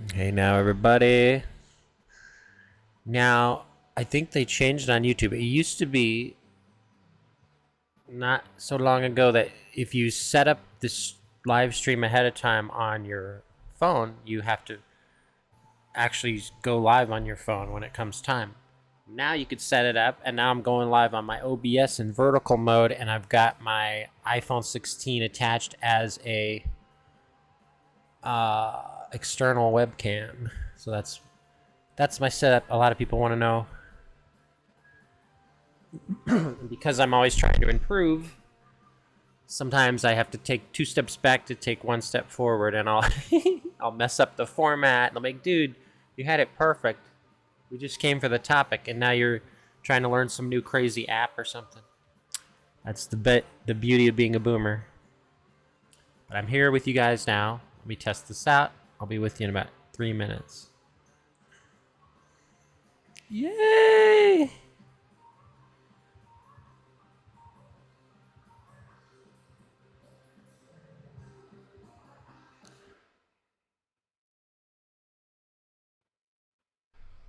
Hey now, everybody. Now, I think they changed on YouTube. It used to be not so long ago that if you set up this live stream ahead of time on your phone, you have to actually go live on your phone when it comes time. Now you could set it up, and now I'm going live on my OBS in vertical mode, and I've got my iPhone 16 attached as a external webcam. So that's my setup. A lot of people want to know. Because I'm always trying to improve, sometimes I have to take 2 steps back to take 1 step forward, and I'll I'll mess up the format. And I'm like, dude, you had it perfect. We just came for the topic, and now you're trying to learn some new crazy app or something. That's the beauty of being a boomer. But I'm here with you guys now. Let me test this out. I'll be with you in about 3 minutes. Yay!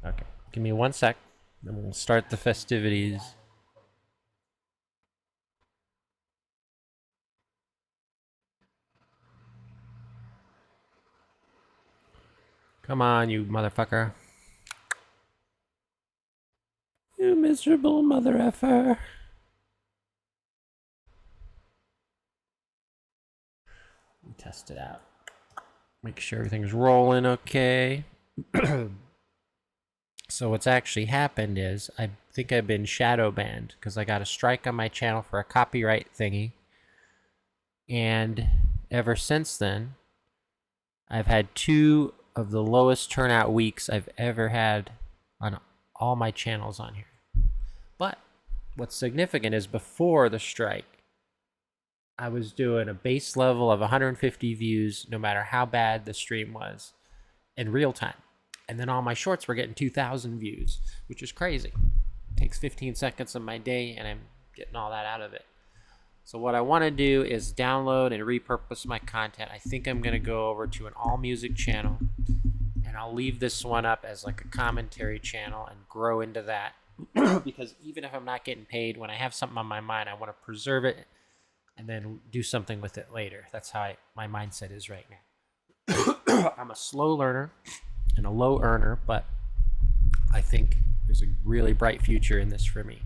Okay, give me 1 sec, then we'll start the festivities. Come on, you motherfucker. You miserable mother effer. Test it out. Make sure everything's rolling okay. So what's actually happened is I think I've been shadow banned because I got a strike on my channel for a copyright thingy. And ever since then, I've had 2 of the lowest turnout weeks I've ever had on all my channels on here. But what's significant is before the strike, I was doing a base level of 150 views no matter how bad the stream was in real time. And then all my shorts were getting 2,000 views, which is crazy. It takes 15 seconds of my day, and I'm getting all that out of it. So what I want to do is download and repurpose my content. I think I'm going to go over to an all music channel, and I'll leave this one up as like a commentary channel and grow into that. Because even if I'm not getting paid, when I have something on my mind, I want to preserve it and then do something with it later. That's how my mindset is right now. I'm a slow learner and a low earner, but I think there's a really bright future in this for me.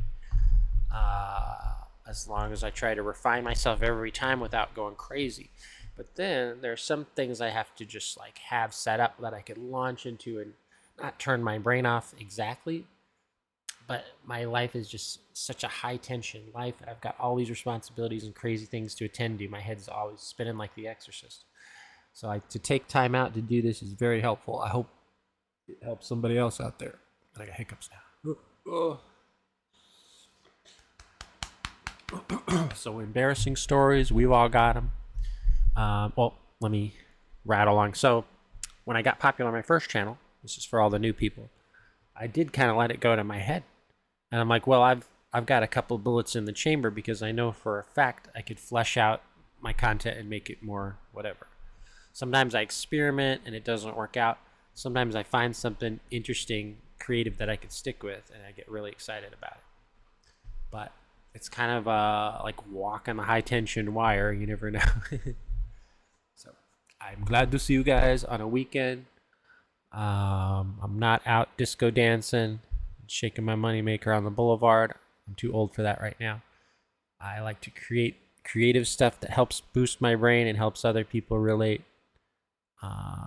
As long as I try to refine myself every time without going crazy. But then there's some things I have to just like have set up that I could launch into and not turn my brain off exactly. But my life is just such a high tension life. I've got all these responsibilities and crazy things to attend to. My head's always spinning like The Exorcist. So to take time out to do this is very helpful. I hope it helps somebody else out there. I got hiccups now. So embarrassing stories, we've all got them. Well, let me rattle along. So when I got popular on my first channel, this is for all the new people, I did kind of let it go to my head. And I'm like, well, I've got a couple bullets in the chamber because I know for a fact I could flesh out my content and make it more whatever. Sometimes I experiment and it doesn't work out. Sometimes I find something interesting, creative that I can stick with, and I get really excited about it. But it's kind of like walking a high tension wire. You never know. So I'm glad to see you guys on a weekend. I'm not out disco dancing, shaking my moneymaker on the boulevard. I'm too old for that right now. I like to create creative stuff that helps boost my brain and helps other people relate.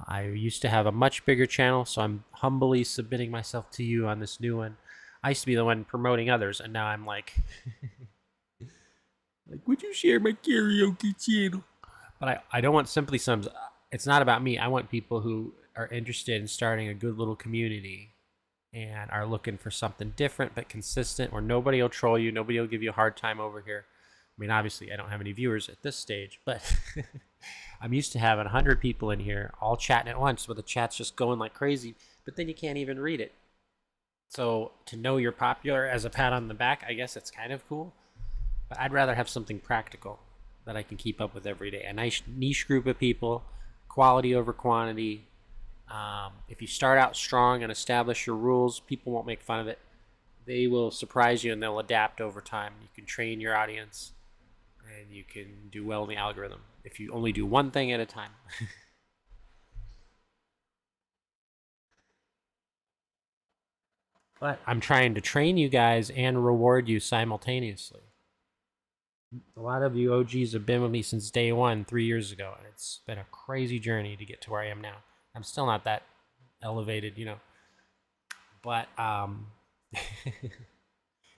I used to have a much bigger channel, so I'm humbly submitting myself to you on this new one. I used to be the one promoting others, and now I'm like, would you share my karaoke channel? But I don't want simply sums. It's not about me. I want people who are interested in starting a good little community and are looking for something different but consistent, where nobody will troll you, nobody will give you a hard time over here. I mean, obviously, I don't have any viewers at this stage, but I'm used to having 100 people in here all chatting at once, where the chat's just going like crazy, but then you can't even read it. So to know you're popular as a pat on the back, I guess it's kind of cool. But I'd rather have something practical that I can keep up with every day. A nice niche group of people, quality over quantity, If you start out strong and establish your rules, people won't make fun of it. They will surprise you and they'll adapt over time. You can train your audience and you can do well in the algorithm if you only do one thing at a time. But I'm trying to train you guys and reward you simultaneously. A lot of you OGs have been with me since day one, 3 years ago, and it's been a crazy journey to get to where I am now. I'm still not that elevated, but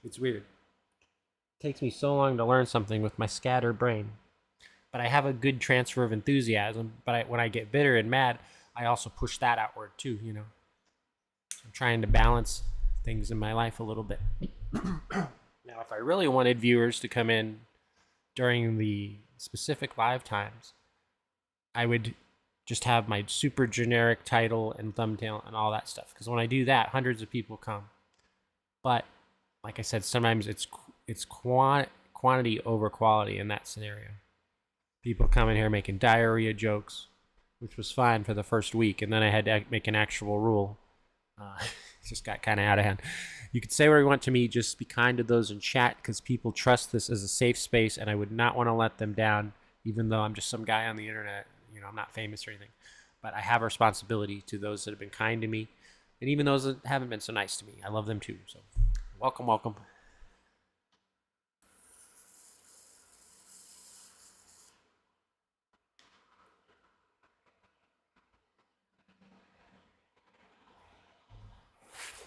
it's weird. It takes me so long to learn something with my scattered brain, but I have a good transfer of enthusiasm. But when I get bitter and mad, I also push that outward too. I'm trying to balance things in my life a little bit. Now, if I really wanted viewers to come in during the specific live times, I would just have my super generic title and thumbnail and all that stuff. Because when I do that, hundreds of people come. But like I said, sometimes it's quantity over quality in that scenario. People come in here making diarrhea jokes, which was fine for the first week, and then I had to make an actual rule. It just got kind of out of hand. You could say where you want to me, just be kind to those in chat because people trust this as a safe space, and I would not want to let them down, even though I'm just some guy on the internet. I'm not famous or anything, but I have a responsibility to those that have been kind to me, and even those that haven't been so nice to me. I love them too. So, welcome, welcome.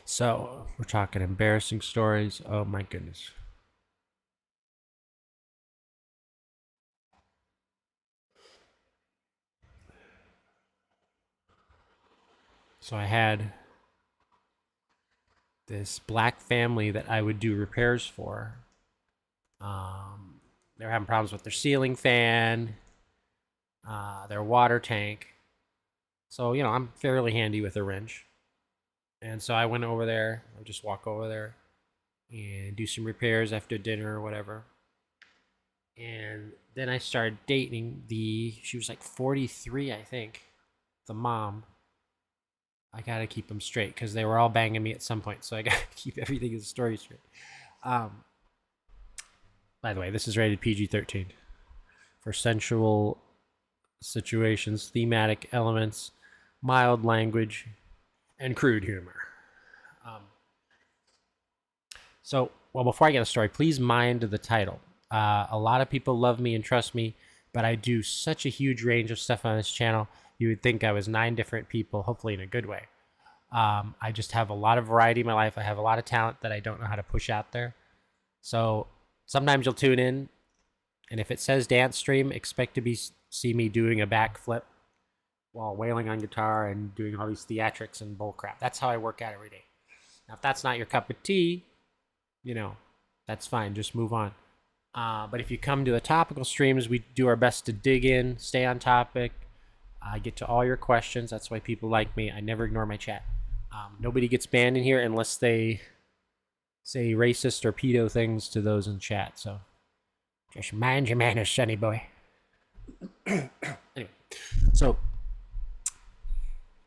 So, we're talking embarrassing stories. Oh my goodness. So, I had this black family that I would do repairs for. They were having problems with their ceiling fan, their water tank. So, I'm fairly handy with a wrench. And so I went over there. I would just walk over there and do some repairs after dinner or whatever. And then I started dating she was like 43, I think, the mom. I gotta keep them straight because they were all banging me at some point. So I gotta keep everything in the story straight. By the way, this is rated PG-13 for sensual situations, thematic elements, mild language, and crude humor. Well, before I get a story, please mind the title. A lot of people love me and trust me, but I do such a huge range of stuff on this channel. You would think I was 9 different people, hopefully in a good way. I just have a lot of variety in my life. I have a lot of talent that I don't know how to push out there. So sometimes you'll tune in, and if it says dance stream, expect to see me doing a backflip while wailing on guitar and doing all these theatrics and bullcrap. That's how I work out every day. Now, if that's not your cup of tea, that's fine. Just move on. But if you come to the topical streams, we do our best to dig in, stay on topic, get to all your questions. That's why people like me. I never ignore my chat. Nobody gets banned in here unless they say racist or pedo things to those in chat. So just mind your manners, sonny boy. Anyway, so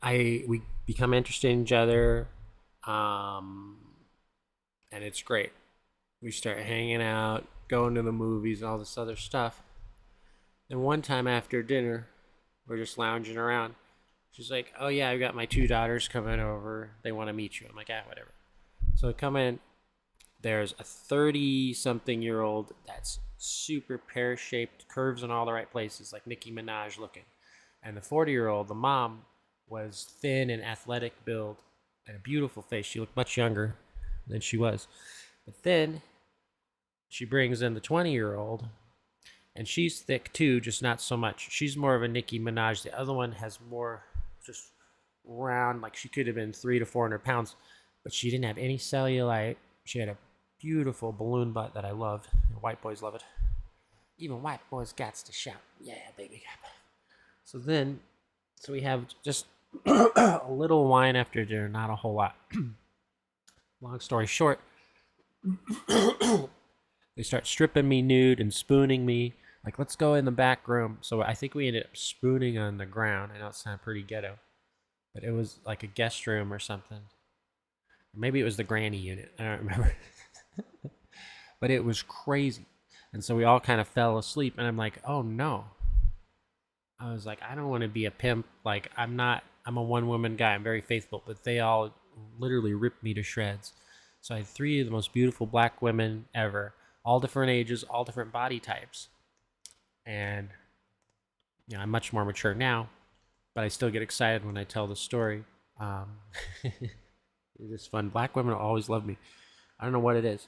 we become interested in each other, and it's great. We start hanging out, going to the movies, all this other stuff. And one time after dinner, we're just lounging around. She's like, "Oh yeah, I've got my 2 daughters coming over. They want to meet you." I'm like, whatever. So I come in. There's a 30-something-year-old that's super pear-shaped, curves in all the right places, like Nicki Minaj looking. And the 40-year-old, the mom, was thin and athletic build and a beautiful face. She looked much younger than she was. But then she brings in the 20-year-old, and she's thick too, just not so much. She's more of a Nicki Minaj. The other one has more just round, like she could have been 300 to 400 pounds, but she didn't have any cellulite. She had a beautiful balloon butt that I love. White boys love it. Even white boys got to shout, "Yeah, baby." So we have just a little wine after dinner, not a whole lot. Long story short, they start stripping me nude and spooning me. Like, let's go in the back room. So I think we ended up spooning on the ground. I know it sounded pretty ghetto. but it was like a guest room or something. Maybe it was the granny unit. I don't remember. But it was crazy. And so we all kind of fell asleep. And I'm like, oh no. I was like, I don't want to be a pimp. Like, I'm a one woman guy. I'm very faithful. But they all literally ripped me to shreds. So I had three of the most beautiful black women ever, all different ages, all different body types. And, I'm much more mature now, but I still get excited when I tell the story. It's just fun. Black women always love me. I don't know what it is.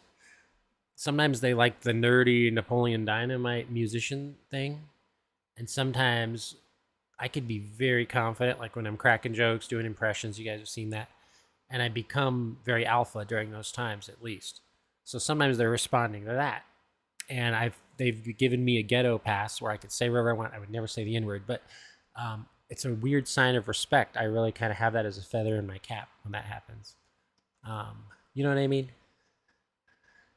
Sometimes they like the nerdy Napoleon Dynamite musician thing. And sometimes I could be very confident, like when I'm cracking jokes, doing impressions. You guys have seen that. And I become very alpha during those times, at least. So sometimes they're responding to that. And they've given me a ghetto pass where I could say whatever I want. I would never say the N-word, but it's a weird sign of respect. I really kind of have that as a feather in my cap when that happens. You know what I mean?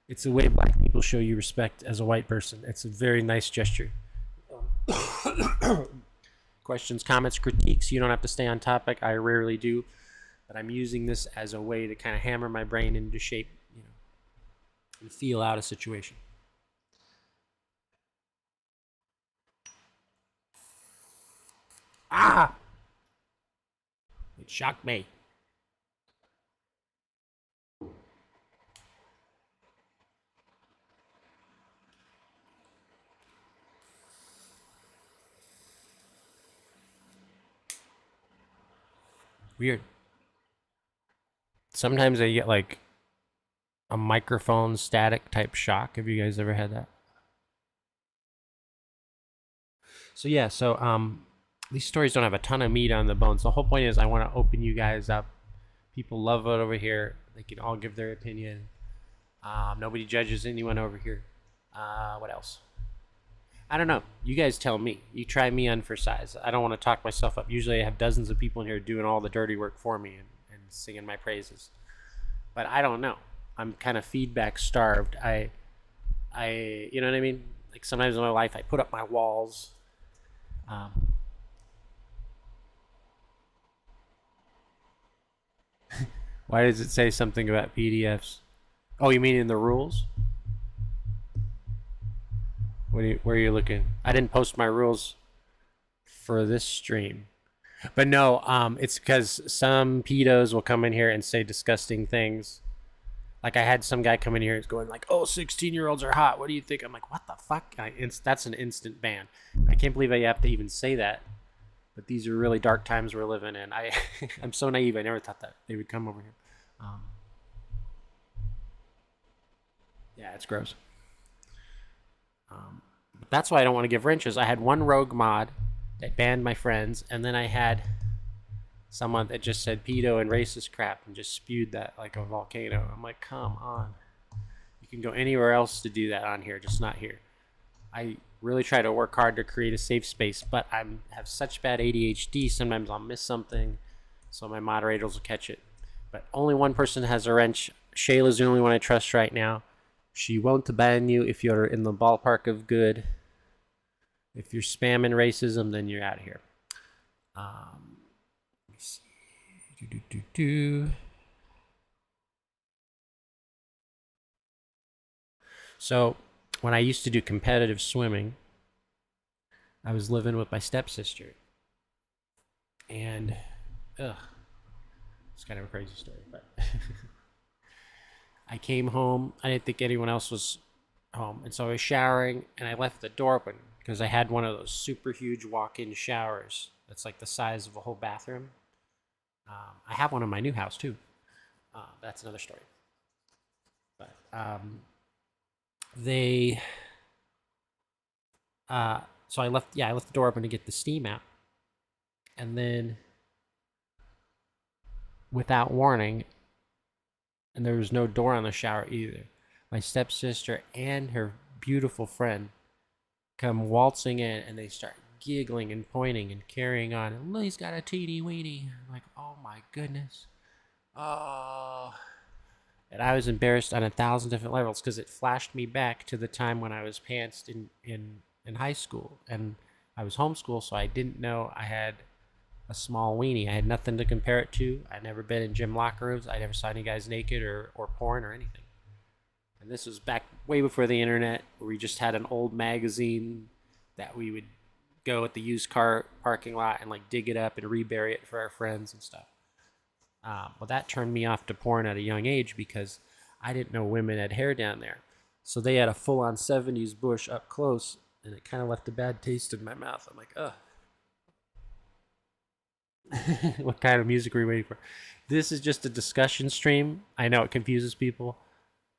It's a way black people show you respect as a white person. It's a very nice gesture. Questions, comments, critiques. You don't have to stay on topic. I rarely do. But I'm using this as a way to kind of hammer my brain into shape, and feel out a situation. Ah! It shocked me. Weird. Sometimes I get like a microphone static type shock. Have you guys ever had that? So yeah, these stories don't have a ton of meat on the bones. The whole point is I want to open you guys up. People love it over here. They can all give their opinion. Nobody judges anyone over here. What else? I don't know. You guys tell me. You try me on for size. I don't want to talk myself up. Usually I have dozens of people in here doing all the dirty work for me and singing my praises. But I don't know. I'm kind of feedback starved. You know what I mean? Like sometimes in my life I put up my walls. Why does it say something about PDFs? Oh, you mean in the rules? Where are you looking? I didn't post my rules for this stream. But no, it's because some pedos will come in here and say disgusting things. Like I had some guy come in here going like, "Oh, 16-year-olds are hot. What do you think?" I'm like, "What the fuck?" That's an instant ban. I can't believe I have to even say that. But these are really dark times we're living in. I'm so naive. I never thought that they would come over here. Yeah, it's gross. But that's why I don't want to give wrenches. I had one rogue mod that banned my friends, and then I had someone that just said pedo and racist crap and just spewed that like a volcano. I'm like, come on. You can go anywhere else to do that on here, just not here. I really try to work hard to create a safe space, but I have such bad ADHD, sometimes I'll miss something, so my moderators will catch it. But only one person has a wrench. Shayla's the only one I trust right now. She won't ban you if you're in the ballpark of good. If you're spamming racism, then you're out of here. Let me see. So, when I used to do competitive swimming, I was living with my stepsister. And, it's kind of a crazy story, but I came home. I didn't think anyone else was home. And so I was showering, and I left the door open because I had one of those super huge walk-in showers that's like the size of a whole bathroom. I have one in my new house, too. That's another story. But so I left the door open to get the steam out. And then, without warning, and there was no door on the shower either, my stepsister and her beautiful friend come waltzing in, and they start giggling and pointing and carrying on. And Lily's got a teeny weeny. I'm like, oh my goodness. Oh. And I was embarrassed on 1,000 different levels because it flashed me back to the time when I was pantsed in high school. And I was homeschooled, so I didn't know I had a small weenie. I had nothing to compare it to. I'd never been in gym locker rooms. I never saw any guys naked or porn or anything. And this was back way before the internet, where we just had an old magazine that we would go at the used car parking lot and like dig it up and rebury it for our friends and stuff. Well, that turned me off to porn at a young age because I didn't know women had hair down there. So they had a full-on 70s bush up close, and it kind of left a bad taste in my mouth. I'm like, ugh. What kind of music are we waiting for? This is just a discussion stream. I know it confuses people.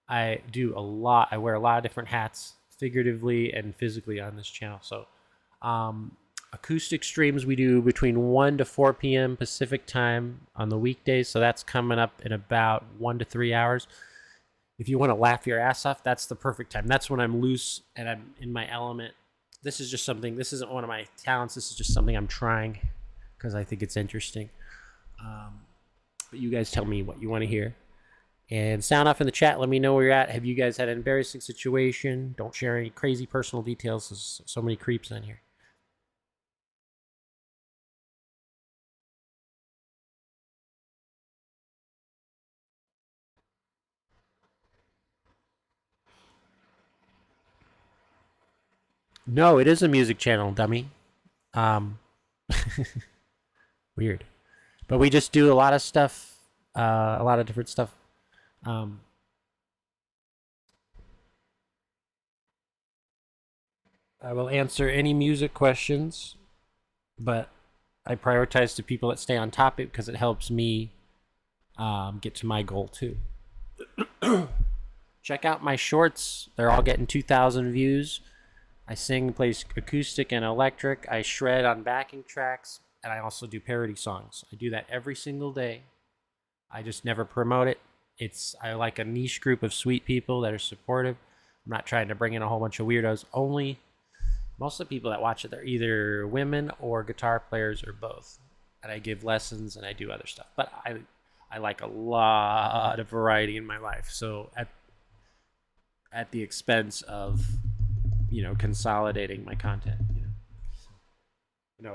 I wear a lot of different hats, figuratively and physically, on this channel. So acoustic streams we do between 1 to 4 p.m. Pacific time on the weekdays. So that's coming up in about 1 to 3 hours. If you want to laugh your ass off, that's the perfect time. That's when I'm loose and I'm in my element. This isn't one of my talents. This is just something I'm trying because I think it's interesting. But you guys tell me what you want to hear. And sound off in the chat. Let me know where you're at. Have you guys had an embarrassing situation? Don't share any crazy personal details. There's so many creeps on here. No, it is a music channel, dummy. Weird. But we just do a lot of stuff, a lot of different stuff. I will answer any music questions, but I prioritize the people that stay on topic because it helps me get to my goal too. Check out my shorts. They're all getting 2,000 views. I sing, play acoustic and electric. I shred on backing tracks, and I also do parody songs. I do that every single day. I just never promote it. I like a niche group of sweet people that are supportive. I'm not trying to bring in a whole bunch of weirdos. Most of the people that watch it, they're either women or guitar players or both. And I give lessons and I do other stuff. But I like a lot of variety in my life. So at the expense of, consolidating my content.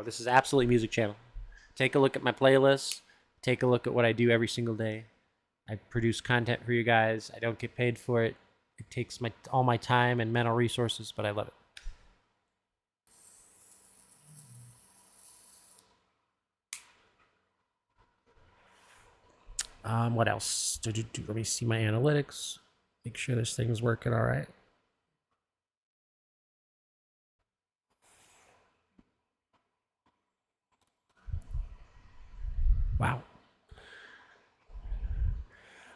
This is absolutely music channel. Take a look at my playlist. Take a look at what I do every single day. I produce content for you guys. I don't get paid for it. It takes all my time and mental resources, but I love it. What else? Let me see my analytics. Make sure this thing's working all right. Wow.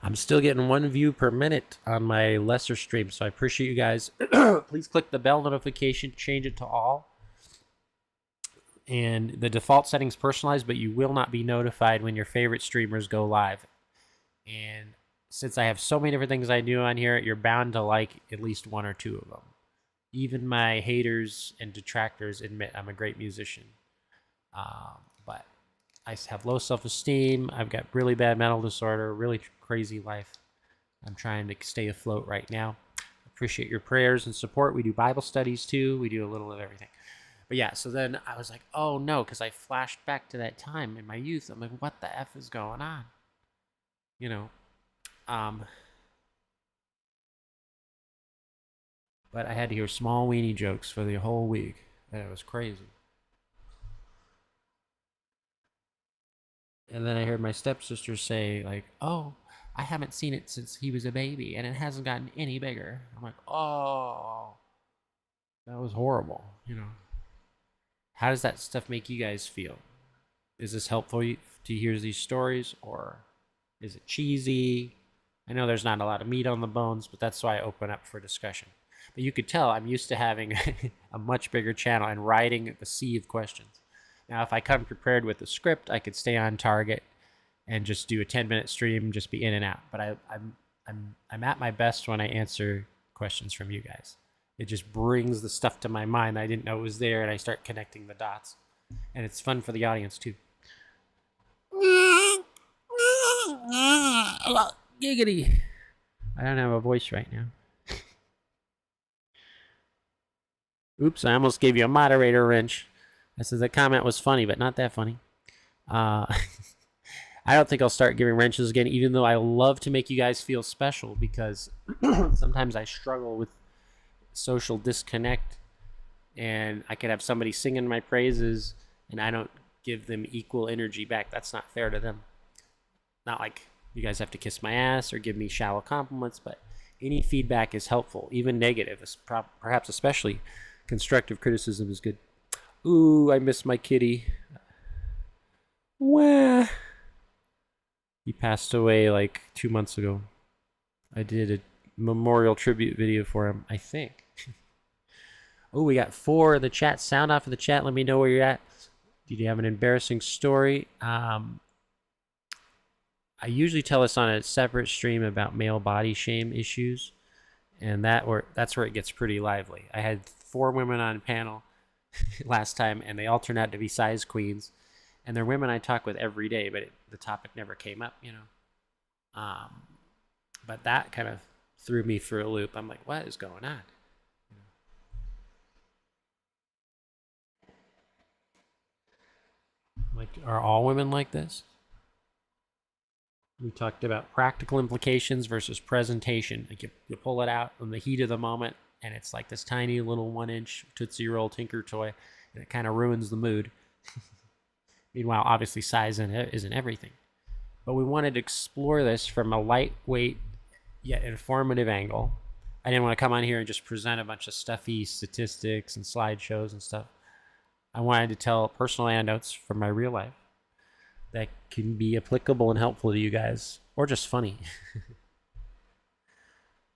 I'm still getting 1 view per minute on my lesser stream, so I appreciate you guys. Please click the bell notification, change it to all. And the default setting's personalized, but you will not be notified when your favorite streamers go live. And since I have so many different things I do on here, you're bound to like at least 1 or 2 of them. Even my haters and detractors admit I'm a great musician. But I have low self-esteem. I've got really bad mental disorder, really crazy life. I'm trying to stay afloat right now. Appreciate your prayers and support. We do Bible studies too. We do a little of everything. But yeah, so then I was like, oh no, because I flashed back to that time in my youth. I'm like, what the F is going on? But I had to hear small weenie jokes for the whole week. And it was crazy. And then I heard my stepsister say, like, oh, I haven't seen it since he was a baby, and it hasn't gotten any bigger. I'm like, oh, that was horrible, How does that stuff make you guys feel? Is this helpful to hear these stories, or is it cheesy? I know there's not a lot of meat on the bones, but that's why I open up for discussion. But you could tell I'm used to having a much bigger channel and riding the sea of questions. Now, if I come prepared with a script, I could stay on target and just do a 10-minute stream, just be in and out. But I'm at my best when I answer questions from you guys. It just brings the stuff to my mind I didn't know was there, and I start connecting the dots. And it's fun for the audience too. Giggity. I don't have a voice right now. Oops, I almost gave you a moderator wrench. I said the comment was funny, but not that funny. Uh, I don't think I'll start giving wrenches again, even though I love to make you guys feel special because sometimes I struggle with social disconnect and I could have somebody singing my praises and I don't give them equal energy back. That's not fair to them. Not like you guys have to kiss my ass or give me shallow compliments, but any feedback is helpful, even negative, perhaps especially constructive criticism is good. Ooh, I miss my kitty. Wah. He passed away like 2 months ago. I did a memorial tribute video for him, I think. Oh, we got 4 in the chat. Sound off in the chat. Let me know where you're at. Did you have an embarrassing story? I usually tell this on a separate stream about male body shame issues, and that's where it gets pretty lively. I had 4 women on panel last time, and they all turned out to be size queens, and they're women I talk with every day, but the topic never came up, you know. But that kind of threw me for a loop. I'm like, what is going on? Like, are all women like this? We talked about practical implications versus presentation. Like you pull it out in the heat of the moment, and it's like this tiny little 1-inch Tootsie Roll Tinker toy, and it kind of ruins the mood. Meanwhile, obviously, size isn't everything. But we wanted to explore this from a lightweight yet informative angle. I didn't want to come on here and just present a bunch of stuffy statistics and slideshows and stuff. I wanted to tell personal anecdotes from my real life that can be applicable and helpful to you guys, or just funny.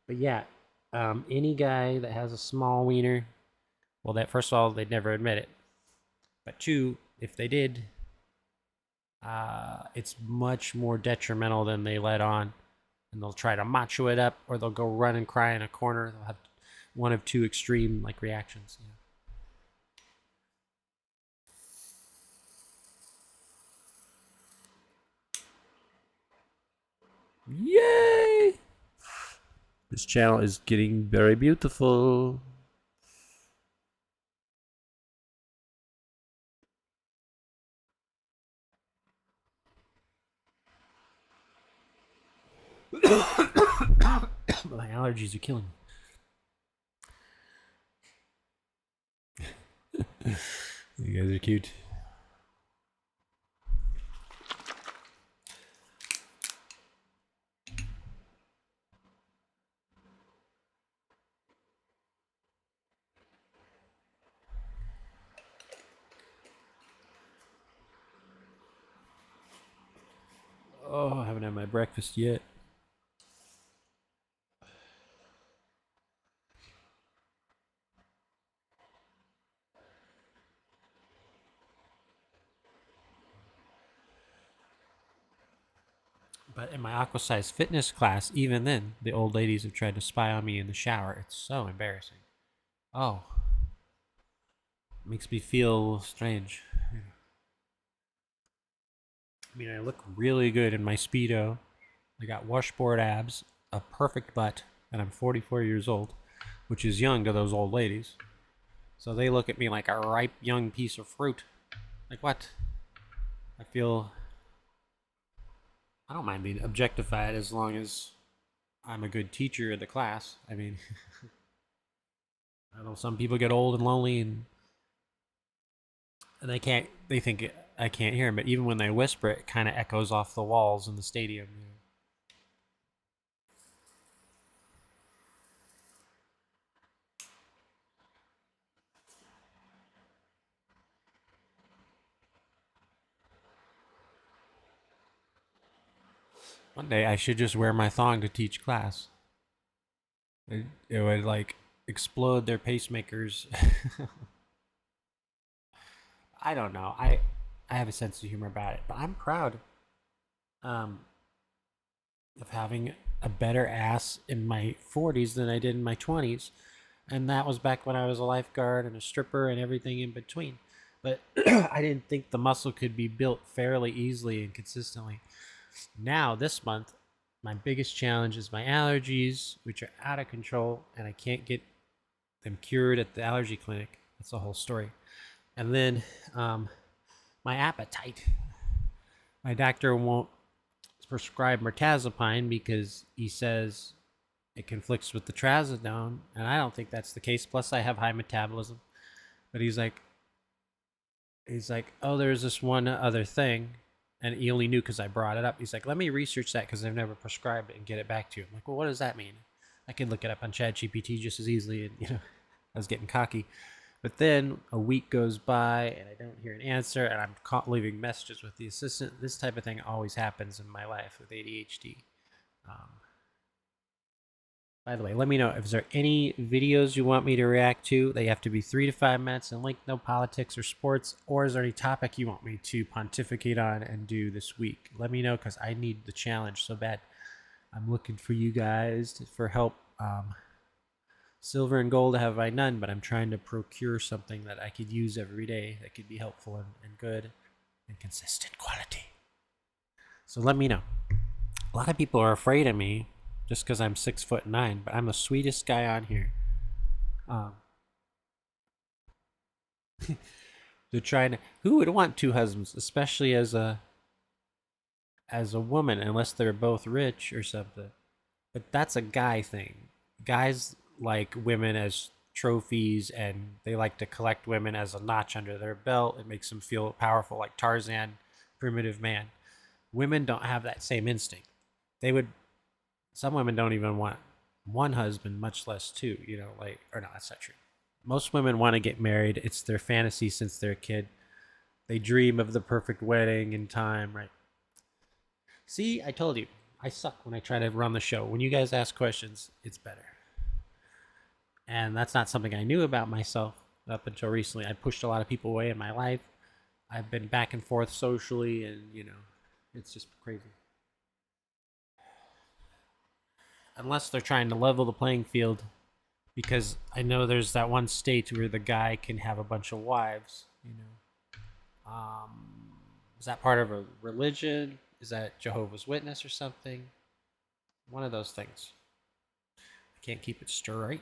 But yeah, any guy that has a small wiener, well, that first of all, they'd never admit it. But 2, if they did, it's much more detrimental than they let on. And they'll try to macho it up, or they'll go run and cry in a corner. They'll have one of 2 extreme like reactions. Yay! This channel is getting very beautiful. My allergies are killing me. You guys are cute. Oh, I haven't had my breakfast yet. But in my Aquasize fitness class, even then, the old ladies have tried to spy on me in the shower. It's so embarrassing. Oh. It makes me feel strange. I mean, I look really good in my Speedo. I got washboard abs, a perfect butt, and I'm 44 years old, which is young to those old ladies. So they look at me like a ripe young piece of fruit. Like what? I feel... I don't mind being objectified as long as I'm a good teacher in the class. I mean, I know some people get old and lonely and they think I can't hear them, but even when they whisper, it kind of echoes off the walls in the stadium. You know? One day I should just wear my thong to teach class. It would like explode their pacemakers. I don't know. I have a sense of humor about it, but I'm proud um, of having a better ass in my 40s than I did in my 20s. And that was back when I was a lifeguard and a stripper and everything in between. But I didn't think the muscle could be built fairly easily and consistently. Now, this month, my biggest challenge is my allergies, which are out of control, and I can't get them cured at the allergy clinic. That's the whole story. And then my appetite. My doctor won't prescribe mirtazapine because he says it conflicts with the trazodone, and I don't think that's the case. Plus, I have high metabolism. But he's like, oh, there's this one other thing, and he only knew because I brought it up. He's like, let me research that because I've never prescribed it and get it back to you. I'm like, well, what does that mean? I can look it up on ChatGPT just as easily, and I was getting cocky. But then a week goes by and I don't hear an answer, and I'm leaving messages with the assistant. This type of thing always happens in my life with ADHD. Um, by the way, let me know if there any videos you want me to react to. They have to be 3 to 5 minutes and link no politics or sports. Or is there any topic you want me to pontificate on and do this week? Let me know because I need the challenge so bad. I'm looking for you guys for help. Silver and gold have I none, but I'm trying to procure something that I could use every day that could be helpful and good and consistent quality. So let me know. A lot of people are afraid of me just because I'm 6'9", but I'm the sweetest guy on here. They're trying to. Who would want 2 husbands, especially as a woman, unless they're both rich or something? But that's a guy thing. Guys like women as trophies, and they like to collect women as a notch under their belt. It makes them feel powerful, like Tarzan, primitive man. Women don't have that same instinct. They would. Some women don't even want one husband, much less 2. Or no, that's not true. Most women want to get married. It's their fantasy since they're a kid. They dream of the perfect wedding in time, right? See, I told you. I suck when I try to run the show. When you guys ask questions, it's better. And that's not something I knew about myself up until recently. I pushed a lot of people away in my life. I've been back and forth socially, and, it's just crazy. Unless they're trying to level the playing field, because I know there's that one state where the guy can have a bunch of wives, Is that part of a religion? Is that Jehovah's Witness or something? One of those things. I can't keep it straight.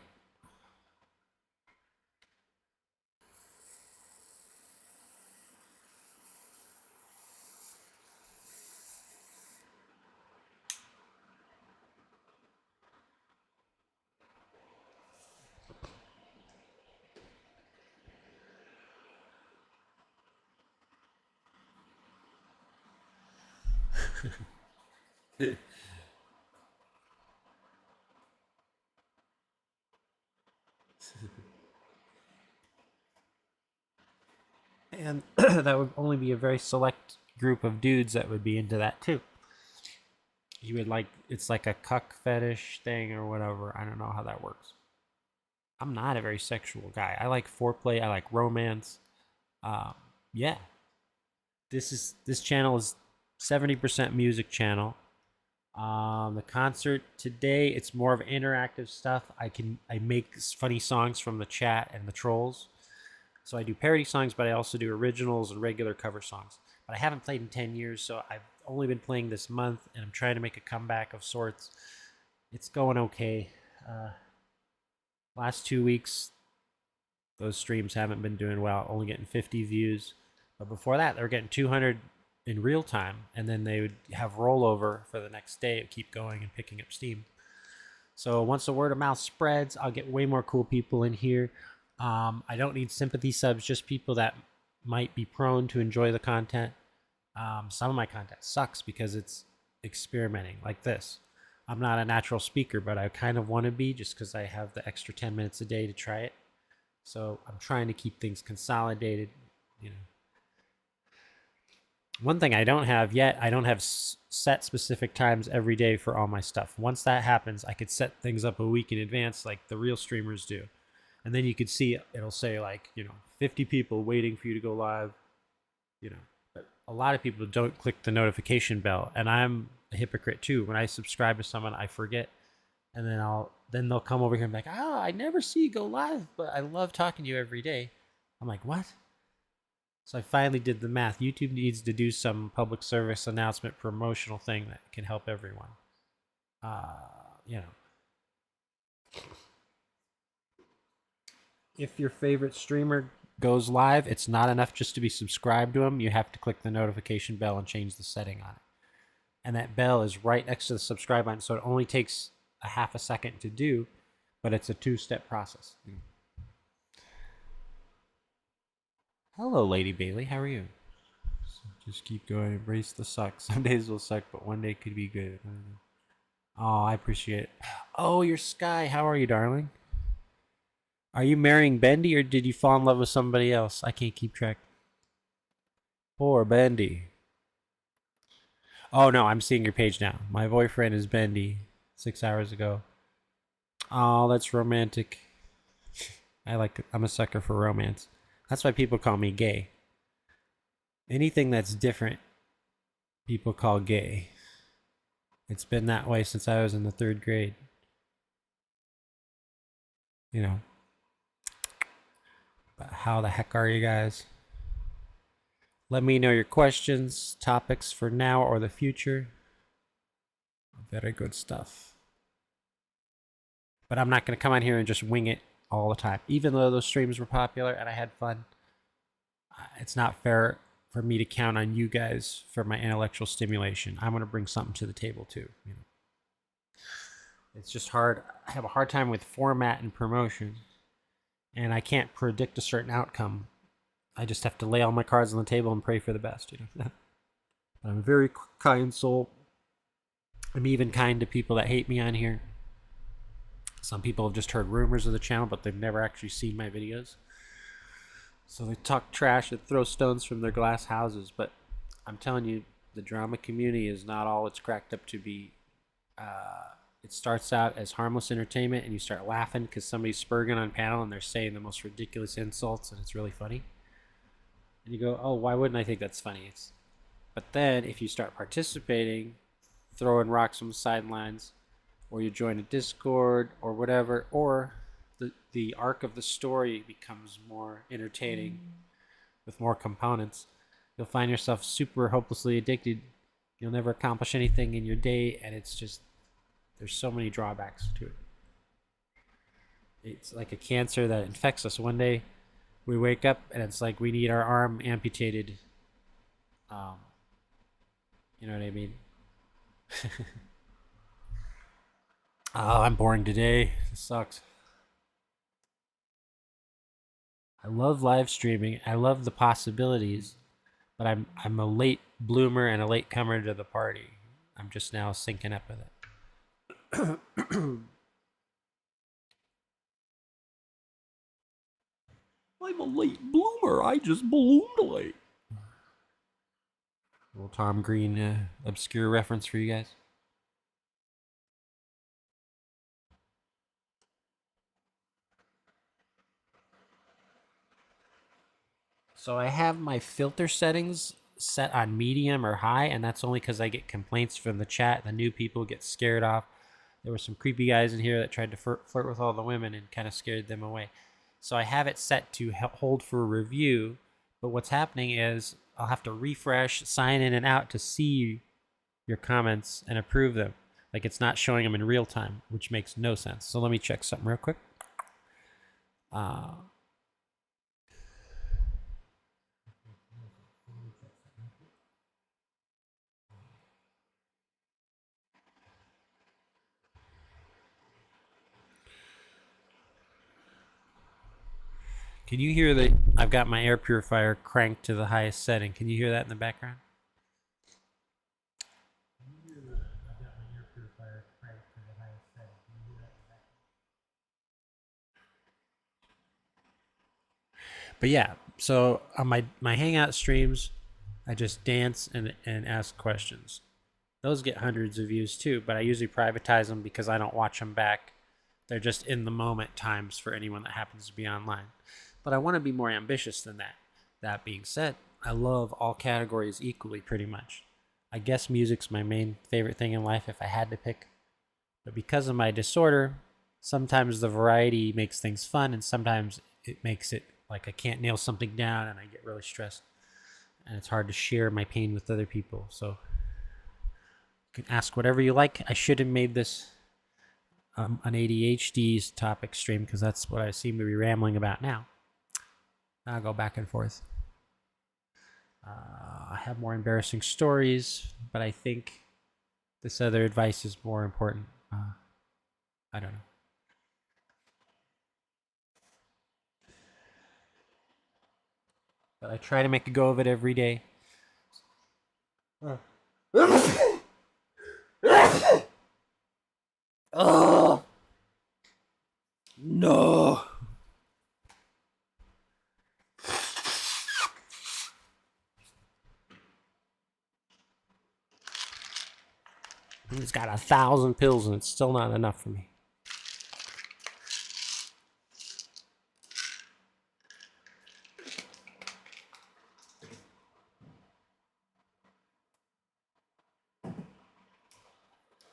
And that would only be a very select group of dudes that would be into that too. You would like, it's like a cuck fetish thing or whatever. I don't know how that works. I'm not a very sexual guy. I like foreplay. I like romance. Yeah. This channel is 70% music channel. The concert today, it's more of interactive stuff. I make funny songs from the chat and the trolls. So I do parody songs, but I also do originals and regular cover songs. But I haven't played in 10 years, so I've only been playing this month, and I'm trying to make a comeback of sorts. It's going okay. Last 2 weeks, those streams haven't been doing well, only getting 50 views. But before that, they were getting 200 in real time, and then they would have rollover for the next day. It would keep going and picking up steam. So once the word of mouth spreads, I'll get way more cool people in here. I don't need sympathy subs, just people that might be prone to enjoy the content. Some of my content sucks because it's experimenting like this. I'm not a natural speaker, but I kind of want to be just because I have the extra 10 minutes a day to try it. So I'm trying to keep things consolidated. One thing I don't have yet, I don't have set specific times every day for all my stuff. Once that happens, I could set things up a week in advance like the real streamers do. And then you could see it'll say 50 people waiting for you to go live. But a lot of people don't click the notification bell, and I'm a hypocrite too. When I subscribe to someone, I forget, and then they'll come over here and be like, "Oh, I never see you go live, but I love talking to you every day." I'm like, "What?" So I finally did the math. YouTube needs to do some public service announcement promotional thing that can help everyone. If your favorite streamer goes live, it's not enough just to be subscribed to him. You have to click the notification bell and change the setting on it. And that bell is right next to the subscribe button, so it only takes a half a second to do, but it's a 2-step process. Hello, Lady Bailey. How are you? Just keep going. Embrace the suck. Some days will suck, but one day could be good. Oh, I appreciate it. Oh, you're Sky. How are you, darling? Are you marrying Bendy, or did you fall in love with somebody else? I can't keep track. Poor Bendy. Oh, no, I'm seeing your page now. My boyfriend is Bendy 6 hours ago. Oh, that's romantic. I'm a sucker for romance. That's why people call me gay. Anything that's different, people call gay. It's been that way since I was in the 3rd grade. You know. But how the heck are you guys? Let me know your questions, topics for now or the future. Very good stuff. But I'm not going to come on here and just wing it all the time. Even though those streams were popular and I had fun, it's not fair for me to count on you guys for my intellectual stimulation. I'm going to bring something to the table too. You know, it's just hard. I have a hard time with format and promotion, and I can't predict a certain outcome. I just have to lay all my cards on the table and pray for the best. You know, I'm a very kind soul. I'm even kind to people that hate me on here. Some people have just heard rumors of the channel, but they've never actually seen my videos. So they talk trash and throw stones from their glass houses. But I'm telling you, the drama community is not all it's cracked up to be. It starts out as harmless entertainment, and you start laughing because somebody's spurging on panel and they're saying the most ridiculous insults, and it's really funny. And you go, oh, why wouldn't I think that's funny? But then if you start participating, throwing rocks from the sidelines, or you join a Discord or whatever, or the arc of the story becomes more entertaining with more components, you'll find yourself super hopelessly addicted. You'll never accomplish anything in your day, and it's just, there's so many drawbacks to it. It's like a cancer that infects us. One day we wake up and it's like we need our arm amputated. You know what I mean? Oh, I'm boring today. This sucks. I love live streaming. I love the possibilities, but I'm a late bloomer and a late comer to the party. I'm just now syncing up with it. I'm a late bloomer. I just bloomed late. A little Tom Green obscure reference for you guys. So I have my filter settings set on medium or high, and that's only because I get complaints from the chat. The new people get scared off. There were some creepy guys in here that tried to flirt with all the women and kind of scared them away. So I have it set to hold for review, but what's happening is I'll have to refresh, sign in and out to see your comments and approve them. Like it's not showing them in real time, which makes no sense. So let me check something real quick. Can you hear that? I've got my air purifier cranked to the highest setting. Can you hear that in the background? But yeah, so on my Hangout streams, I just dance and ask questions. Those get hundreds of views too, but I usually privatize them because I don't watch them back. They're just in the moment times for anyone that happens to be online. But I want to be more ambitious than that. That being said, I love all categories equally pretty much. I guess music's my main favorite thing in life if I had to pick. But because of my disorder, sometimes the variety makes things fun, and sometimes it makes it like I can't nail something down and I get really stressed. And it's hard to share my pain with other people. So you can ask whatever you like. I should have made this an ADHD's topic stream because that's what I seem to be rambling about now. I'll go back and forth. I have more embarrassing stories, but I think this other advice is more important. I don't know. But I try to make a go of it every day. Oh no! It's got 1,000 pills and it's still not enough for me.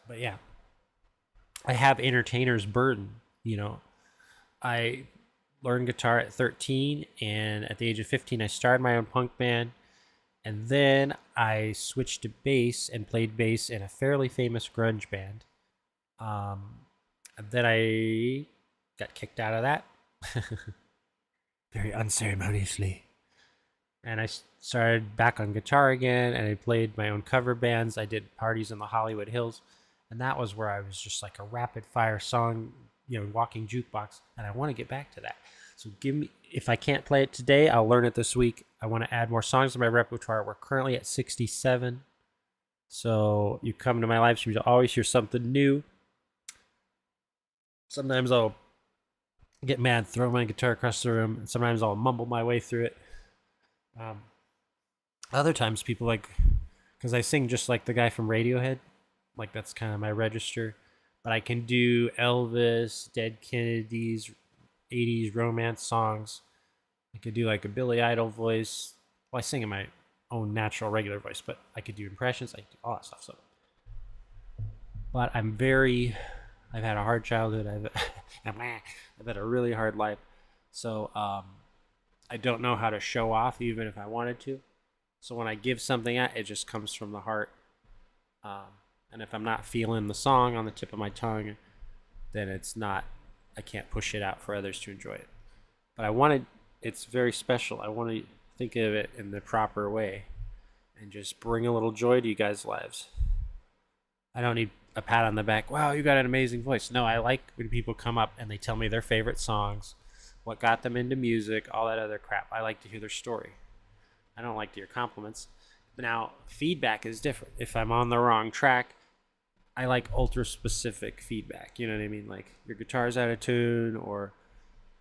But yeah, I have entertainer's burden. You know, I learned guitar at 13, and at the age of 15, I started my own punk band. And then I switched to bass and played bass in a fairly famous grunge band. And then I got kicked out of that very unceremoniously. And I started back on guitar again, and I played my own cover bands. I did parties in the Hollywood Hills, and that was where I was just like a rapid fire song, walking jukebox. And I want to get back to that. So give me, if I can't play it today, I'll learn it this week. I want to add more songs to my repertoire. We're currently at 67. So you come to my live streams, you'll always hear something new. Sometimes I'll get mad, throw my guitar across the room, and sometimes I'll mumble my way through it. Other times people because I sing just like the guy from Radiohead, like that's kind of my register. But I can do Elvis, Dead Kennedys, 80s romance songs. I could do like a Billy Idol voice. Well, I sing in my own natural regular voice, but I could do impressions. I could do all that stuff. But I've had a hard childhood. I've had a really hard life. So I don't know how to show off, even if I wanted to. So when I give something out, it just comes from the heart. And if I'm not feeling the song on the tip of my tongue, then I can't push it out for others to enjoy it. But it's very special. I want to think of it in the proper way and just bring a little joy to you guys' lives. I don't need a pat on the back. Wow, you got an amazing voice. No, I like when people come up and they tell me their favorite songs, what got them into music, all that other crap. I like to hear their story. I don't like to hear compliments. But now, feedback is different. If I'm on the wrong track, I like ultra specific feedback. You know what I mean? Like, your guitar's out of tune, or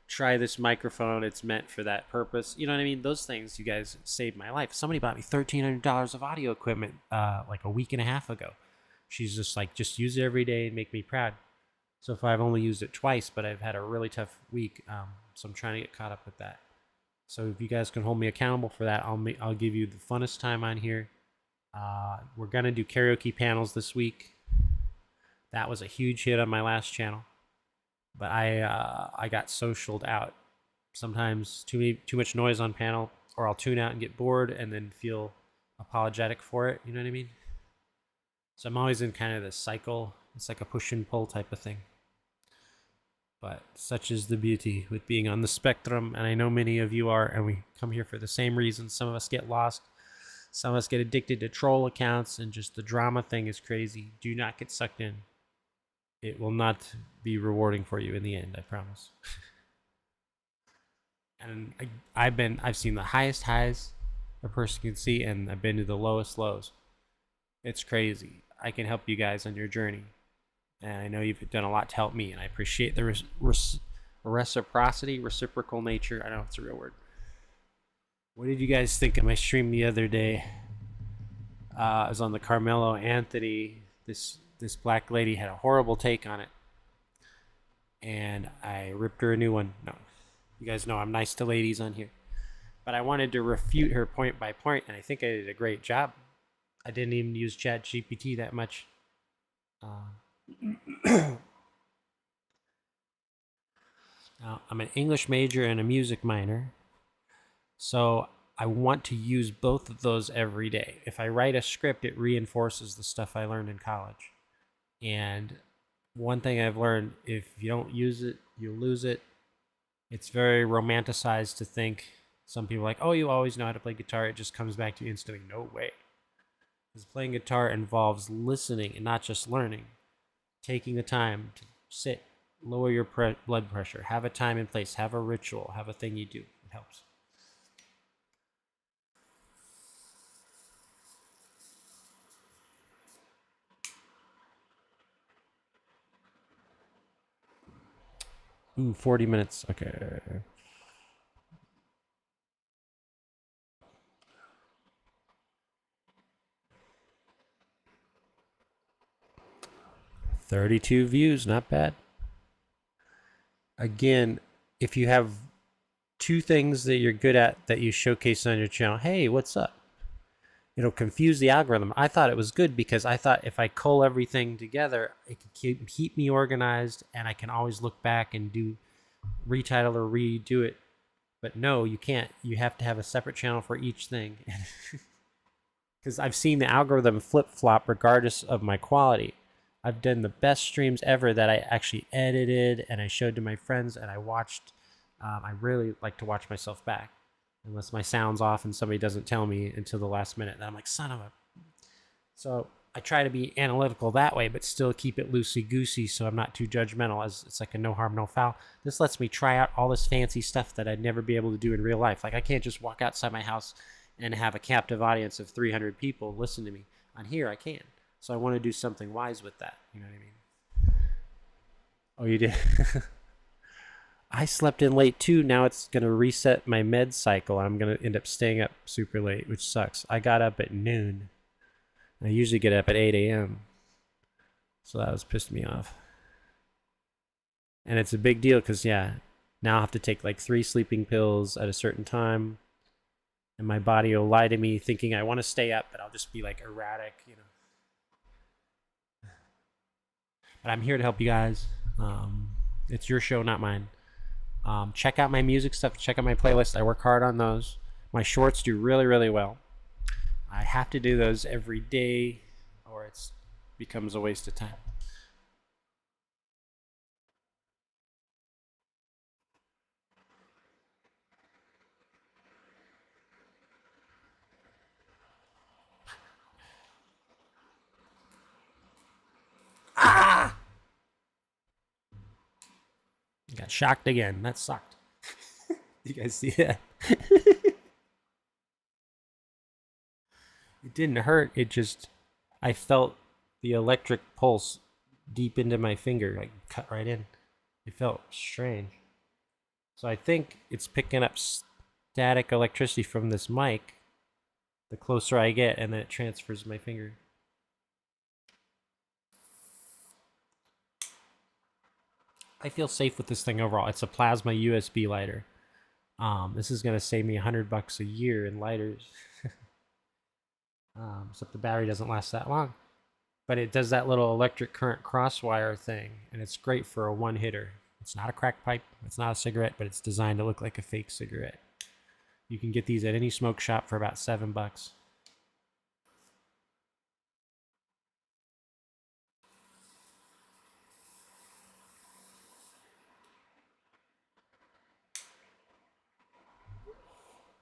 try this microphone, it's meant for that purpose. You know what I mean? Those things, you guys, saved my life. Somebody bought me $1,300 of audio equipment like a week and a half ago. She's just like, just use it every day and make me proud. So if I've only used it twice, but I've had a really tough week, so I'm trying to get caught up with that. So if you guys can hold me accountable for that, I'll give you the funnest time on here. We're gonna do karaoke panels this week. That was a huge hit on my last channel, but I got socialed out. Sometimes too much noise on panel, or I'll tune out and get bored and then feel apologetic for it. You know what I mean? So I'm always in kind of this cycle. It's like a push and pull type of thing. But such is the beauty with being on the spectrum, and I know many of you are, and we come here for the same reasons. Some of us get lost. Some of us get addicted to troll accounts, and just the drama thing is crazy. Do not get sucked in. It will not be rewarding for you in the end, I promise. And I've seen the highest highs a person can see, and I've been to the lowest lows. It's crazy. I can help you guys on your journey, and I know you've done a lot to help me, and I appreciate the reciprocal nature. I don't know if it's a real word. What did you guys think of my stream the other day? I was on the Carmelo Anthony. This black lady had a horrible take on it, and I ripped her a new one. No, you guys know I'm nice to ladies on here, but I wanted to refute her point by point, and I think I did a great job. I didn't even use ChatGPT that much. Now, I'm an English major and a music minor, so I want to use both of those every day. If I write a script, it reinforces the stuff I learned in college. And one thing I've learned, if you don't use it, you lose it. It's very romanticized to think Some people are like, oh, you always know how to play guitar. It just comes back to you instantly. No way. Because playing guitar involves listening and not just learning. Taking the time to sit, lower your blood pressure, have a time and place, have a ritual, have a thing you do. It helps. Ooh, 40 minutes. Okay. 32 views, not bad. Again, if you have two things that you're good at that you showcase on your channel, hey, what's up? It'll confuse the algorithm. I thought it was good because I thought if I cull everything together, it could keep me organized and I can always look back and do retitle or redo it. But no, you can't. You have to have a separate channel for each thing. Because I've seen the algorithm flip-flop regardless of my quality. I've done the best streams ever that I actually edited and I showed to my friends and I watched. I really like to watch myself back. Unless my sound's off and somebody doesn't tell me until the last minute. Then I'm like, son of a... So I try to be analytical that way, but still keep it loosey-goosey so I'm not too judgmental, as it's like a no harm, no foul. This lets me try out all this fancy stuff that I'd never be able to do in real life. Like, I can't just walk outside my house and have a captive audience of 300 people listen to me. On here, I can. So I want to do something wise with that. You know what I mean? Oh, you did? I slept in late too. Now it's going to reset my med cycle. I'm going to end up staying up super late, which sucks. I got up at noon. I usually get up at 8 a.m. So that was pissed me off. And it's a big deal because, yeah, now I have to take like 3 sleeping pills at a certain time. And my body will lie to me thinking I want to stay up, but I'll just be like erratic, you know. But I'm here to help you guys. It's your show, not mine. Check out my music stuff. Check out my playlist. I work hard on those. My shorts do really, really well. I have to do those every day or it becomes a waste of time. Ah! Got shocked again. That sucked. You guys see that? It didn't hurt. It just, I felt the electric pulse deep into my finger, like cut right in. It felt strange. So I think it's picking up static electricity from this mic the closer I get, and then it transfers my finger. I feel safe with this thing overall. It's a plasma USB lighter. This is gonna save me $100 a year in lighters. Except the battery doesn't last that long. But it does that little electric current crosswire thing, and it's great for a one-hitter. It's not a crack pipe, it's not a cigarette, but it's designed to look like a fake cigarette. You can get these at any smoke shop for about $7.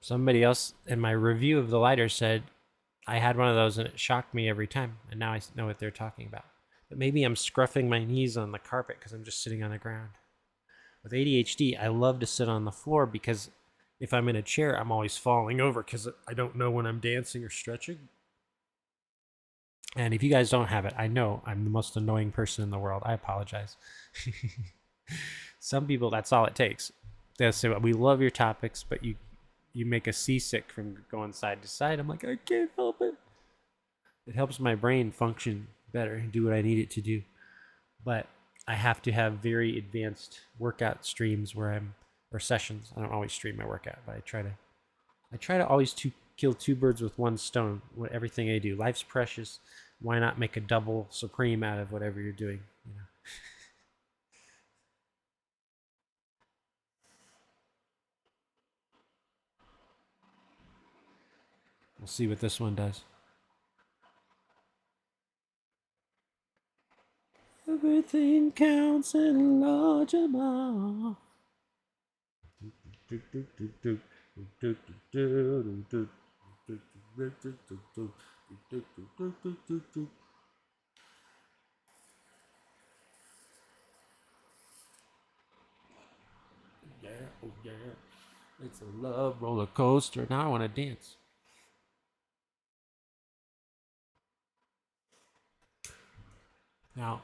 Somebody else in my review of the lighter said I had one of those and it shocked me every time, and now I know what they're talking about. But maybe I'm scruffing my knees on the carpet because I'm just sitting on the ground. With ADHD, I love to sit on the floor because if I'm in a chair, I'm always falling over because I don't know when I'm dancing or stretching. And if you guys don't have it, I know I'm the most annoying person in the world. I apologize. Some people, that's all it takes. They'll say, well, we love your topics, but you make us seasick from going side to side. I'm like, I can't help it. It helps my brain function better and do what I need it to do. But I have to have very advanced workout streams or sessions. I don't always stream my workout, but I try to always kill 2 birds with 1 stone with everything I do. Life's precious. Why not make a double supreme out of whatever you're doing? You know? We'll see what this one does. Everything counts in a large amount. Yeah, oh yeah. It's a love roller coaster. Now I want to dance. Now,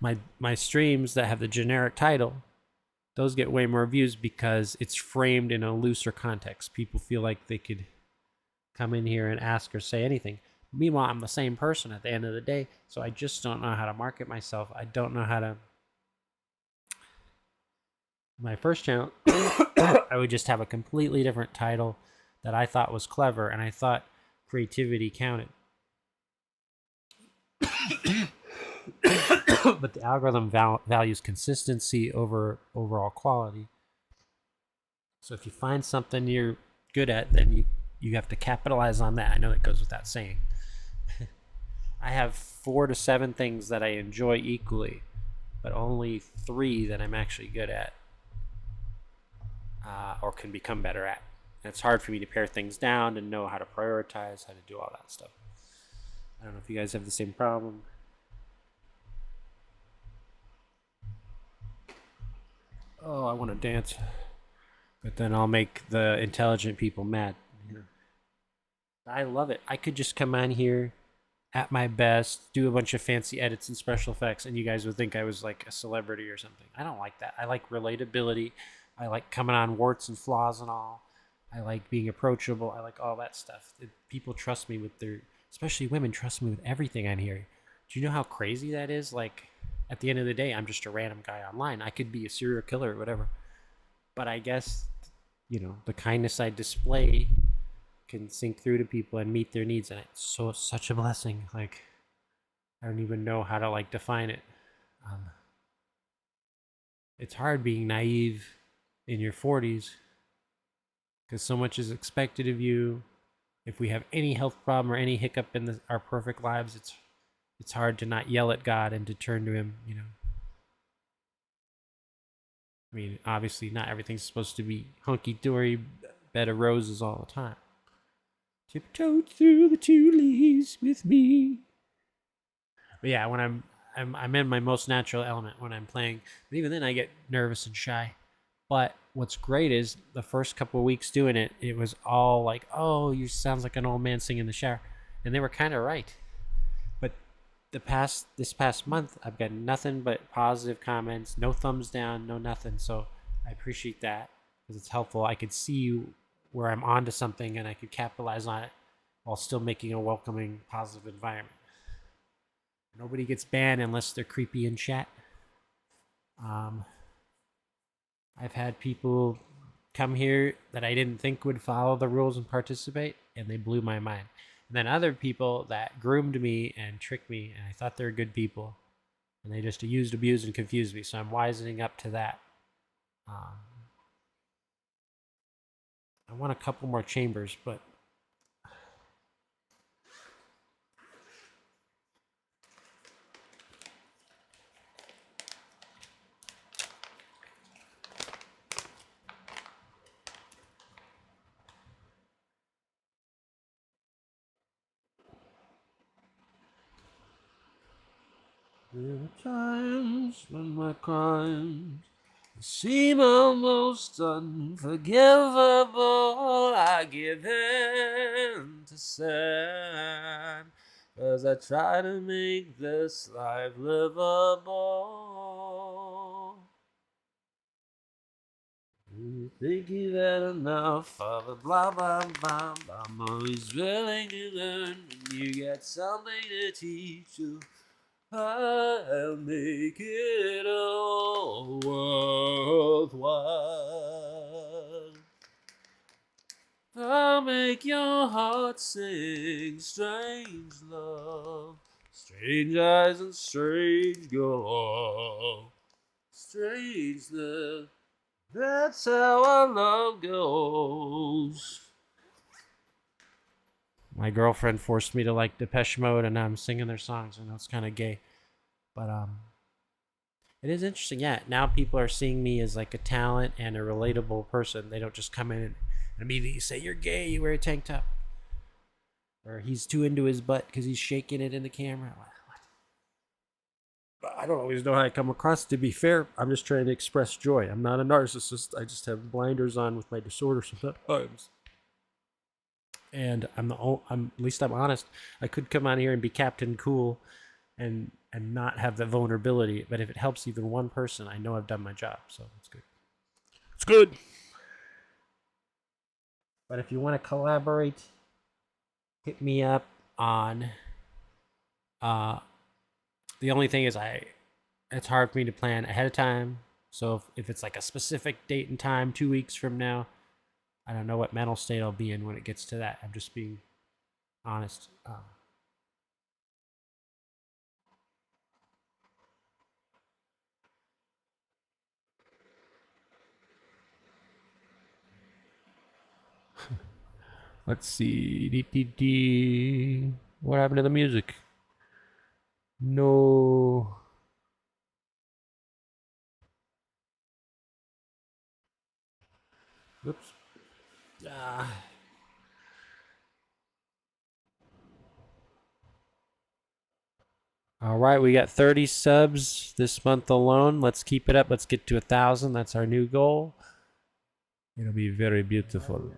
my streams that have the generic title, those get way more views because it's framed in a looser context. People feel like they could come in here and ask or say anything. Meanwhile, I'm the same person at the end of the day, so I just don't know how to market myself. I don't know how to. My first channel, I would just have a completely different title that I thought was clever, and I thought creativity counted. But the algorithm values consistency over overall quality. So if you find something you're good at, then you have to capitalize on that. I know that goes without saying. I have 4 to 7 things that I enjoy equally, but only 3 that I'm actually good at or can become better at. And it's hard for me to pare things down and know how to prioritize, how to do all that stuff. I don't know if you guys have the same problem. Oh, I want to dance. But then I'll make the intelligent people mad. I love it. I could just come on here at my best, do a bunch of fancy edits and special effects, and you guys would think I was like a celebrity or something. I don't like that. I like relatability. I like coming on warts and flaws and all. I like being approachable. I like all that stuff. People trust me with their, especially women, trust me with everything on here. Do you know how crazy that is? Like, at the end of the day, I'm just a random guy online. I could be a serial killer or whatever. But I guess, the kindness I display can sink through to people and meet their needs, and it's such a blessing. Like, I don't even know how to define it. It's hard being naive in your 40s because so much is expected of you. If we have any health problem or any hiccup in our perfect lives, it's hard to not yell at God and to turn to Him. I mean, obviously, not everything's supposed to be hunky dory, bed of roses all the time. Tiptoed through the tulips with me. But yeah, when I'm in my most natural element when I'm playing. But even then, I get nervous and shy. But what's great is the first couple of weeks doing it, it was all like, "Oh, you sounds like an old man singing in the shower," and they were kind of right. But this past month, I've got nothing but positive comments, no thumbs down, no nothing. So I appreciate that because it's helpful. I could see where I'm onto something and I could capitalize on it while still making a welcoming, positive environment. Nobody gets banned unless they're creepy in chat. I've had people come here that I didn't think would follow the rules and participate, and they blew my mind. And then other people that groomed me and tricked me, and I thought they were good people, and they just used, abused, and confused me. So I'm wisening up to that. I want a couple more chambers, but there are times when my crimes seem almost unforgivable. I give in to sin, 'cause I try to make this life livable. You think you've had enough of a blah blah blah blah. I'm always willing to learn when you get something to teach you. I'll make it all worthwhile. I'll make your heart sing strange love, strange eyes and strange glow, strange love. That's how our love goes. My girlfriend forced me to like Depeche Mode, and now I'm singing their songs. I know it's kind of gay, but it is interesting. Yeah, now people are seeing me as like a talent and a relatable person. They don't just come in And immediately you say, you're gay, you wear a tank top. Or he's too into his butt because he's shaking it in the camera. I don't always know how I come across. To be fair, I'm just trying to express joy. I'm not a narcissist. I just have blinders on with my disorder sometimes. And I'm at least I'm honest. I could come on here and be Captain Cool, and not have the vulnerability. But if it helps even one person, I know I've done my job. So it's good. It's good. But if you want to collaborate, hit me up on. The only thing is it's hard for me to plan ahead of time. So if it's like a specific date and time, 2 weeks from now, I don't know what mental state I'll be in when it gets to that. I'm just being honest. Let's see. What happened to the music? No. Oops. All right, we got 30 subs this month alone. Let's keep it up. Let's get to 1,000. That's our new goal. It'll be very beautiful.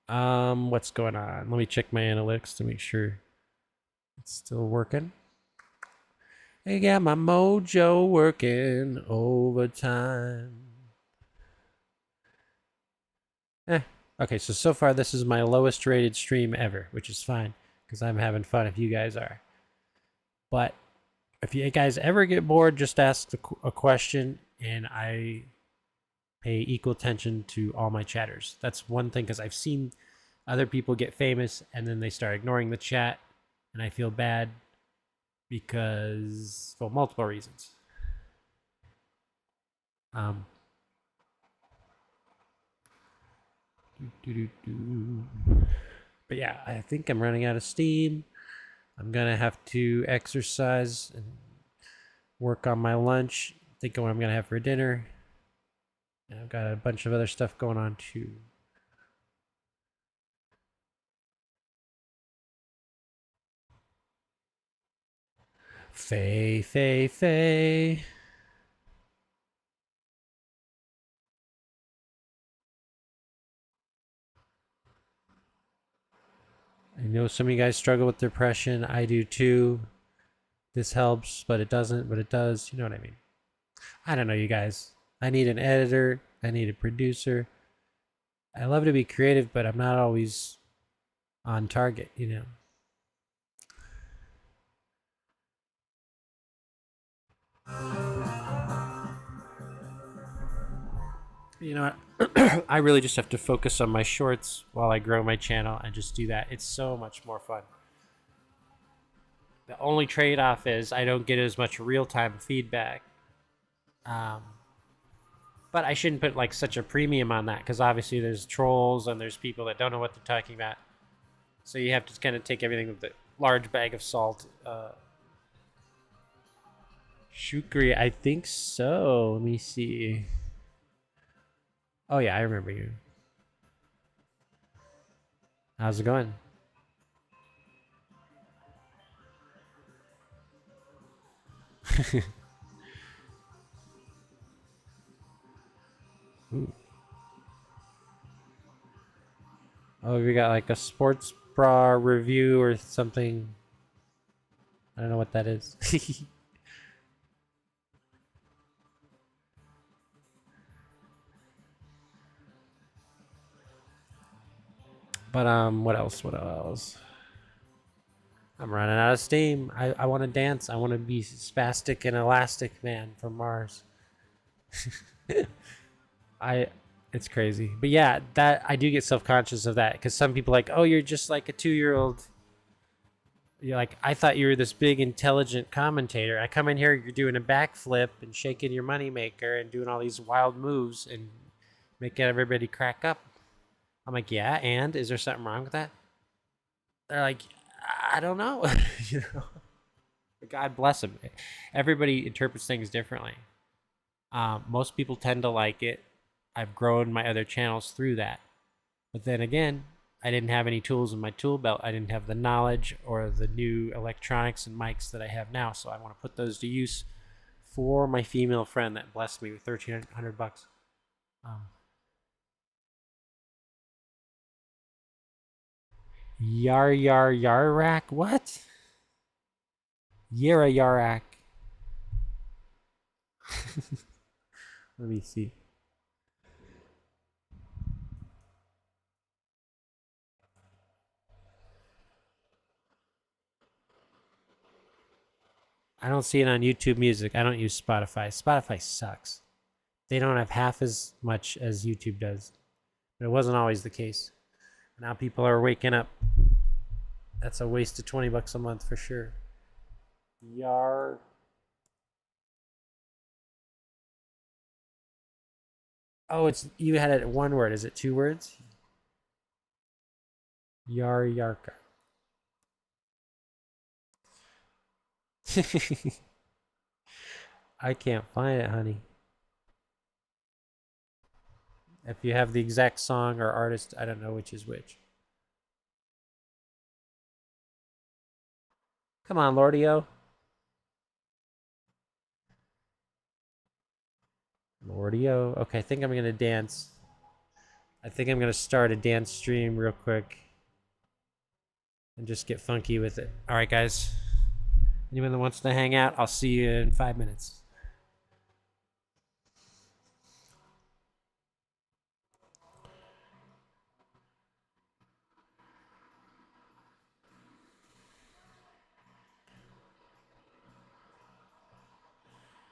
What's going on? Let me check my analytics to make sure it's still working. I got my mojo working overtime. Okay, so far this is my lowest rated stream ever, which is fine because I'm having fun if you guys are. But if you guys ever get bored, just ask a question and I pay equal attention to all my chatters. That's one thing because I've seen other people get famous and then they start ignoring the chat and I feel bad because for multiple reasons. But yeah, I think I'm running out of steam. I'm gonna have to exercise and work on my lunch, think of what I'm gonna have for dinner. And I've got a bunch of other stuff going on too. Faye. I know some of you guys struggle with depression. I do too. This helps, but it doesn't, but it does. You know what I mean? I don't know, you guys. I need an editor. I need a producer. I love to be creative, but I'm not always on target, you know? You know what? I really just have to focus on my shorts while I grow my channel and just do that. It's so much more fun. The only trade-off is I don't get as much real-time feedback. But I shouldn't put like such a premium on that because obviously there's trolls and there's people that don't know what they're talking about. So you have to kind of take everything with a large bag of salt. Shukri, I think so. Let me see. Oh yeah, I remember you. How's it going? Oh, we got like a sports bra review or something. I don't know what that is. But what else? What else? I'm running out of steam. I want to dance. I want to be spastic and elastic man from Mars. It's crazy. But yeah, that I do get self-conscious of that because some people are like, oh, you're just like a 2-year-old. You're like, I thought you were this big intelligent commentator. I come in here, you're doing a backflip and shaking your moneymaker and doing all these wild moves and making everybody crack up. I'm like, yeah, and is there something wrong with that? They're like, I don't know. You know, God bless them. Everybody interprets things differently. Most people tend to like it. I've grown my other channels through that. But then again, I didn't have any tools in my tool belt. I didn't have the knowledge or the new electronics and mics that I have now. So I want to put those to use for my female friend that blessed me with $1,300. Um, Yarak? What? Yara Yarak. Let me see. I don't see it on YouTube Music. I don't use Spotify. Spotify sucks. They don't have half as much as YouTube does. But it wasn't always the case. Now people are waking up. That's a waste of $20 a month for sure. Yar. Oh, it's you had it one word. Is it two words? Yar Yarka. I can't find it, honey. If you have the exact song or artist, I don't know which is which. Come on, Lordio. Lordio. Okay, I think I'm going to dance. I think I'm going to start a dance stream real quick and just get funky with it. All right, guys. Anyone that wants to hang out, I'll see you in 5 minutes.